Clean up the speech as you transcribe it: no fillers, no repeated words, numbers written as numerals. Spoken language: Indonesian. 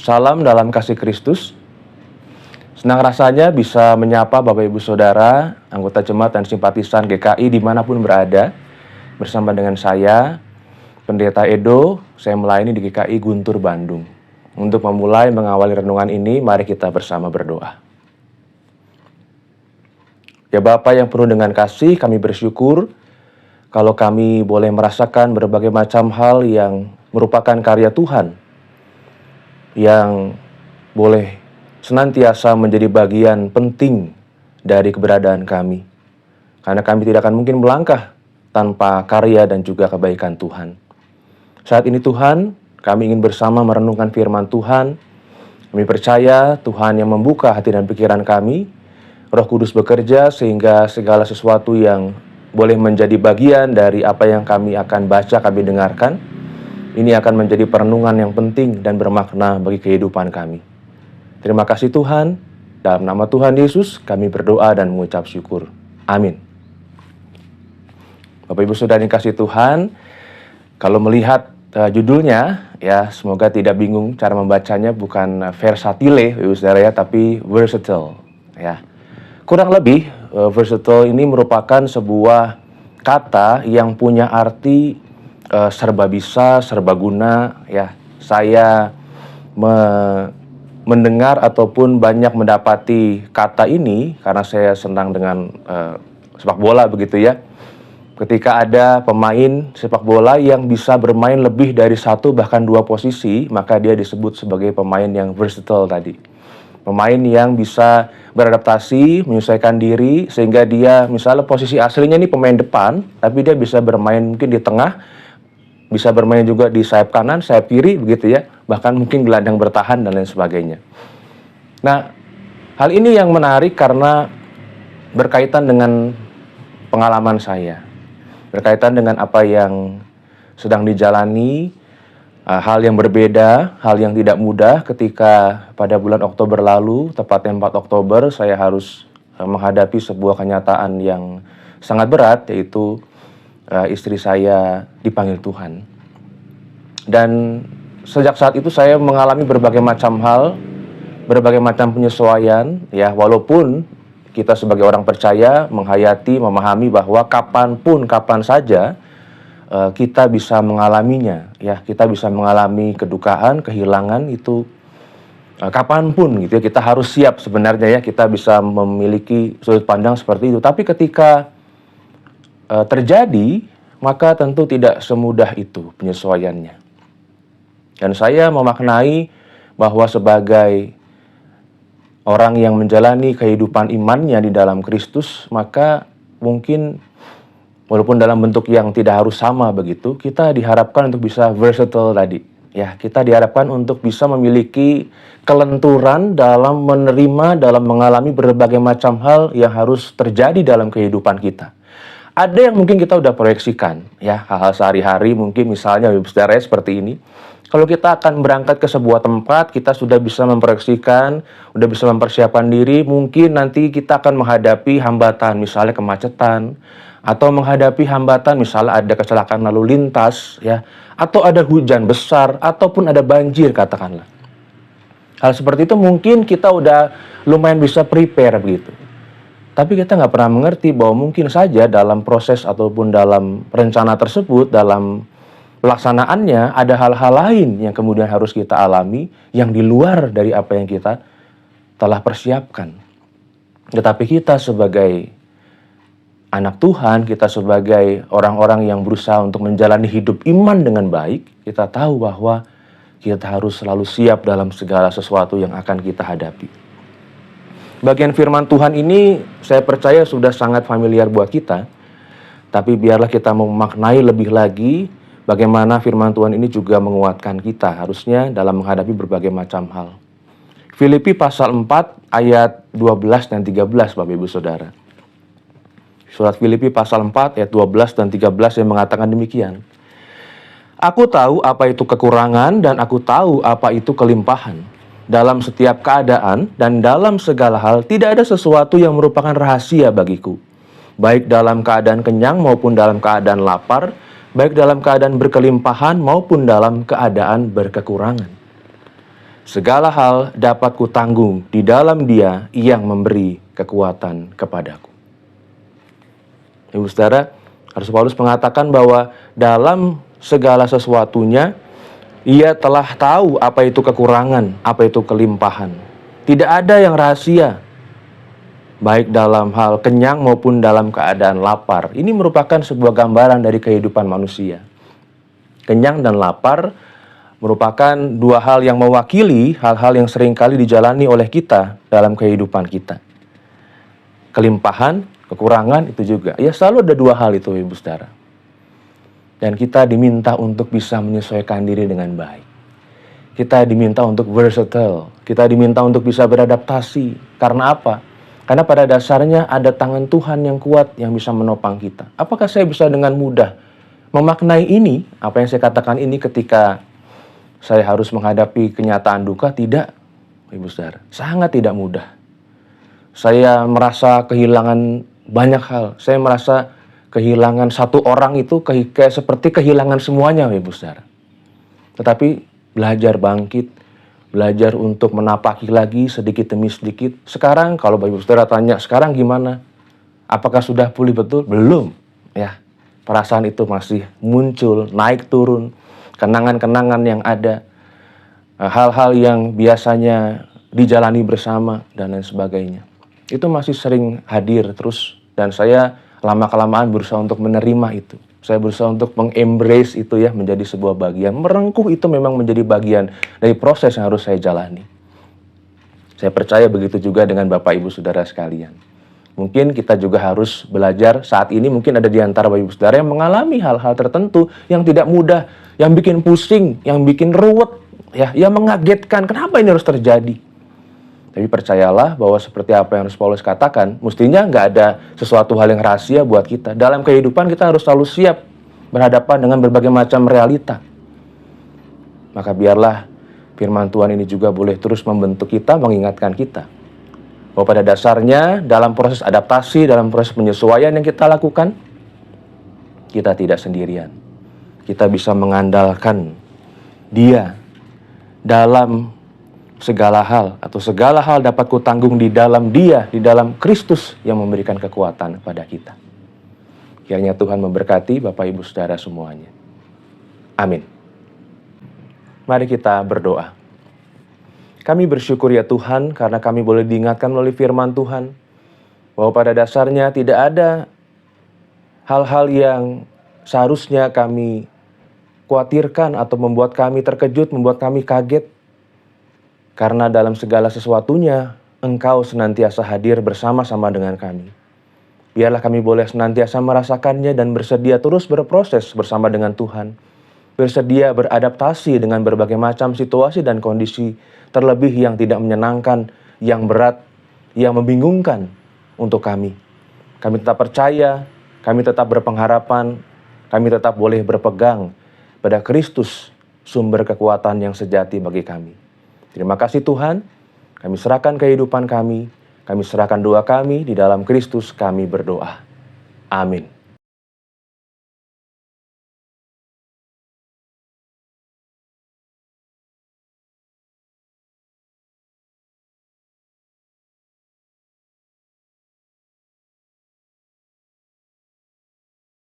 Salam dalam kasih Kristus. Senang rasanya bisa menyapa Bapak Ibu Saudara, anggota jemaat dan simpatisan GKI dimanapun berada. Bersama dengan saya, Pendeta Edo, saya melayani di GKI Guntur, Bandung. Untuk memulai mengawali renungan ini, mari kita bersama berdoa. Ya Bapa yang penuh dengan kasih, kami bersyukur kalau kami boleh merasakan berbagai macam hal yang merupakan karya Tuhan, yang boleh senantiasa menjadi bagian penting dari keberadaan kami. Karena kami tidak akan mungkin melangkah tanpa karya dan juga kebaikan Tuhan. Saat ini Tuhan, kami ingin bersama merenungkan firman Tuhan. Kami percaya Tuhan yang membuka hati dan pikiran kami, Roh Kudus bekerja sehingga segala sesuatu yang boleh menjadi bagian dari apa yang kami akan baca, kami dengarkan, ini akan menjadi perenungan yang penting dan bermakna bagi kehidupan kami. Terima kasih Tuhan, dalam nama Tuhan Yesus kami berdoa dan mengucap syukur. Amin. Bapak Ibu Saudara yang kasih Tuhan, kalau melihat judulnya, ya semoga tidak bingung cara membacanya, bukan versatile, Ibu Saudara ya, tapi versatile. Ya, kurang lebih versatile ini merupakan sebuah kata yang punya arti serba bisa, serba guna. Ya, saya mendengar ataupun banyak mendapati kata ini karena saya senang dengan sepak bola begitu ya. Ketika ada pemain sepak bola yang bisa bermain lebih dari satu bahkan dua posisi, maka dia disebut sebagai pemain yang versatile tadi. Pemain yang bisa beradaptasi, menyesuaikan diri, sehingga dia misalnya posisi aslinya ini pemain depan, tapi dia bisa bermain mungkin di tengah, bisa bermain juga di sayap kanan, sayap kiri, begitu ya. Bahkan mungkin gelandang bertahan dan lain sebagainya. Nah, hal ini yang menarik karena berkaitan dengan pengalaman saya. Berkaitan dengan apa yang sedang dijalani, hal yang berbeda, hal yang tidak mudah ketika pada bulan Oktober lalu, tepatnya 4 Oktober, saya harus menghadapi sebuah kenyataan yang sangat berat, yaitu istri saya dipanggil Tuhan. Dan sejak saat itu saya mengalami berbagai macam hal, berbagai macam penyesuaian, ya walaupun kita sebagai orang percaya menghayati, memahami bahwa kapanpun, kapan saja kita bisa mengalaminya, ya kita bisa mengalami kedukaan, kehilangan itu kapanpun gitu ya, kita harus siap sebenarnya ya, kita bisa memiliki sudut pandang seperti itu. Tapi ketika terjadi, maka tentu tidak semudah itu penyesuaiannya. Dan saya memaknai bahwa sebagai orang yang menjalani kehidupan imannya di dalam Kristus, maka mungkin walaupun dalam bentuk yang tidak harus sama begitu, kita diharapkan untuk bisa versatile tadi. Ya, kita diharapkan untuk bisa memiliki kelenturan dalam menerima, dalam mengalami berbagai macam hal yang harus terjadi dalam kehidupan kita. Ada yang mungkin kita udah proyeksikan, ya hal-hal sehari-hari mungkin misalnya saudara seperti ini. Kalau kita akan berangkat ke sebuah tempat, kita sudah bisa memproyeksikan, sudah bisa mempersiapkan diri, mungkin nanti kita akan menghadapi hambatan, misalnya kemacetan, atau menghadapi hambatan, misalnya ada kecelakaan lalu lintas, ya, atau ada hujan besar, ataupun ada banjir katakanlah. Hal seperti itu mungkin kita udah lumayan bisa prepare begitu. Tapi kita nggak pernah mengerti bahwa mungkin saja dalam proses ataupun dalam rencana tersebut, dalam pelaksanaannya ada hal-hal lain yang kemudian harus kita alami yang di luar dari apa yang kita telah persiapkan. Tetapi kita sebagai anak Tuhan, kita sebagai orang-orang yang berusaha untuk menjalani hidup iman dengan baik, kita tahu bahwa kita harus selalu siap dalam segala sesuatu yang akan kita hadapi. Bagian firman Tuhan ini saya percaya sudah sangat familiar buat kita, tapi biarlah kita memaknai lebih lagi bagaimana firman Tuhan ini juga menguatkan kita harusnya dalam menghadapi berbagai macam hal. Filipi pasal 4 ayat 12 dan 13 Bapak Ibu Saudara. Surat Filipi pasal 4 ayat 12 dan 13 yang mengatakan demikian. Aku tahu apa itu kekurangan dan aku tahu apa itu kelimpahan. Dalam setiap keadaan dan dalam segala hal tidak ada sesuatu yang merupakan rahasia bagiku. Baik dalam keadaan kenyang maupun dalam keadaan lapar, baik dalam keadaan berkelimpahan maupun dalam keadaan berkekurangan. segala hal dapat kutanggung di dalam Dia yang memberi kekuatan kepadaku. Ibu saudara, Rasul Paulus mengatakan bahwa dalam segala sesuatunya Ia telah tahu apa itu kekurangan, apa itu kelimpahan. Tidak ada yang rahasia, baik dalam hal kenyang maupun dalam keadaan lapar. Ini merupakan sebuah gambaran dari kehidupan manusia. Kenyang dan lapar merupakan dua hal yang mewakili hal-hal yang seringkali dijalani oleh kita dalam kehidupan kita. Kelimpahan, kekurangan itu juga. Ya selalu ada dua hal itu, Ibu Saudara. Dan kita diminta untuk bisa menyesuaikan diri dengan baik. Kita diminta untuk versatile. Kita diminta untuk bisa beradaptasi. Karena apa? Karena pada dasarnya ada tangan Tuhan yang kuat yang bisa menopang kita. Apakah saya bisa dengan mudah memaknai ini, apa yang saya katakan ini ketika saya harus menghadapi kenyataan duka? Tidak, Ibu Saudara. Sangat tidak mudah. Saya merasa kehilangan banyak hal. Saya merasa kehilangan satu orang itu kayak seperti kehilangan semuanya, Ibu Saudara. Tetapi belajar bangkit, belajar untuk menapaki lagi sedikit demi sedikit. Sekarang kalau Ibu Saudara tanya, sekarang gimana? Apakah sudah pulih betul? Belum. Ya, perasaan itu masih muncul, naik turun, kenangan-kenangan yang ada, hal-hal yang biasanya dijalani bersama dan lain sebagainya. Itu masih sering hadir terus, dan saya lama-kelamaan berusaha untuk menerima itu. Saya berusaha untuk mengembrace itu ya, menjadi sebuah bagian. Merengkuh itu memang menjadi bagian dari proses yang harus saya jalani. Saya percaya begitu juga dengan Bapak Ibu Saudara sekalian. Mungkin kita juga harus belajar saat ini, mungkin ada di antara Bapak Ibu Saudara yang mengalami hal-hal tertentu yang tidak mudah, yang bikin pusing, yang bikin ruwet, ya, yang mengagetkan. Kenapa ini harus terjadi? Tapi percayalah bahwa seperti apa yang Rasul Paulus katakan, mestinya nggak ada sesuatu hal yang rahasia buat kita. Dalam kehidupan kita harus selalu siap berhadapan dengan berbagai macam realita. Maka biarlah firman Tuhan ini juga boleh terus membentuk kita, mengingatkan kita. Bahwa pada dasarnya dalam proses adaptasi, dalam proses penyesuaian yang kita lakukan, kita tidak sendirian. Kita bisa mengandalkan Dia dalam segala hal, atau segala hal dapat kutanggung di dalam Dia, di dalam Kristus yang memberikan kekuatan pada kita. Kiranya Tuhan memberkati Bapak Ibu Saudara semuanya. Amin. Mari kita berdoa. Kami bersyukur ya Tuhan karena kami boleh diingatkan melalui firman Tuhan bahwa pada dasarnya tidak ada hal-hal yang seharusnya kami khawatirkan atau membuat kami terkejut, membuat kami kaget. Karena dalam segala sesuatunya, Engkau senantiasa hadir bersama-sama dengan kami. Biarlah kami boleh senantiasa merasakannya dan bersedia terus berproses bersama dengan Tuhan. Bersedia beradaptasi dengan berbagai macam situasi dan kondisi, terlebih yang tidak menyenangkan, yang berat, yang membingungkan untuk kami. Kami tetap percaya, kami tetap berpengharapan, kami tetap boleh berpegang pada Kristus, sumber kekuatan yang sejati bagi kami. Terima kasih Tuhan, kami serahkan kehidupan kami serahkan doa kami, di dalam Kristus kami berdoa. Amin.